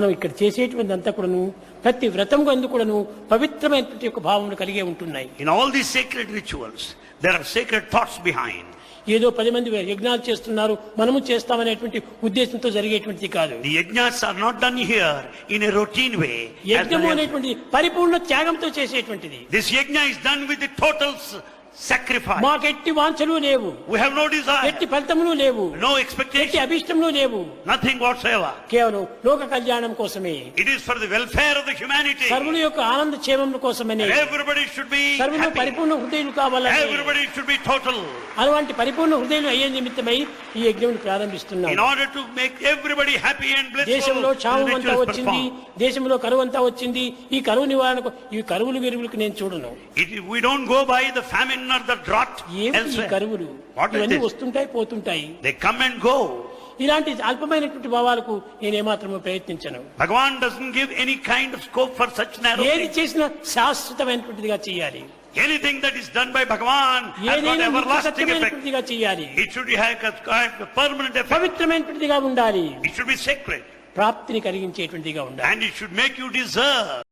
మనం ఇక్కడ చేసేటువంటి అంతా కూడాను ప్రతి వ్రతం అందు కూడాను పవిత్రమైనటువంటి ఒక భావములు కలిగే ఉంటున్నాయి. In all these sacred rituals there are sacred thoughts behind. ఏదో 10 మంది యజ్ఞాలు చేస్తున్నారు మనము చేస్తామనేటువంటి ఉద్దేశంతో జరిగేటువంటిది కాదు. The yajnas are not done here in a routine way. యజ్ఞము అనేటువంటిది పరిపూర్ణ త్యాగంతో చేసేటువంటిది. This yajna is done with the total sacrifice. మాకు ఎట్టి వాంఛలు లేవు. We have no desire. ఎట్టి ఫలితములు లేవు. No expectation. ఎట్టి అభిష్టములు లేవు. Nothing whatsoever. కేవలం లోక కళ్యాణం కోసమే. It is for the welfare of the humanity. సర్వుల యొక్క ఆనంద క్షేమం కోసమనే. Everybody should be సర్వులు happy. పరిపూర్ణ హృదయులు కావాలని. Everybody should be total. అలాంటి పరిపూర్ణ హృదయులు అయ్యే నిమిత్తమై ఈ యజ్ఞమును ప్రారంభిస్తున్నాం. In order to make everybody happy and blissful. దేశంలో క్షామం అంతా వచ్చింది, దేశంలో కరువు అంతా వచ్చింది. ఈ కరువు నివారణకు ఈ కరువులు విరుగులకు నేను చూడను. We don't go by the famine or the drought. ఏమిటి కరువులు? ఇవన్నీ వస్తుంటాయి పోతుంటాయి. They come and go. ఇలాంటి అల్పమైనటువంటి భావాలకు నేను ఏమాత్రము ప్రయత్నించను. Bhagavan doesn't give any kind of scope for such narrow things. ఏది చేసినా శాశ్వతమైనటువంటిదిగా చేయాలి. Anything that is done by Bhagavan has got everlasting effect. చేయాలి. It should have a permanent effect. పవిత్రమైనటువంటిదిగా ఉండాలి. It should be sacred. ప్రాప్తిని కలిగించేటువంటిదిగా ఉండాలి. And it should make you deserve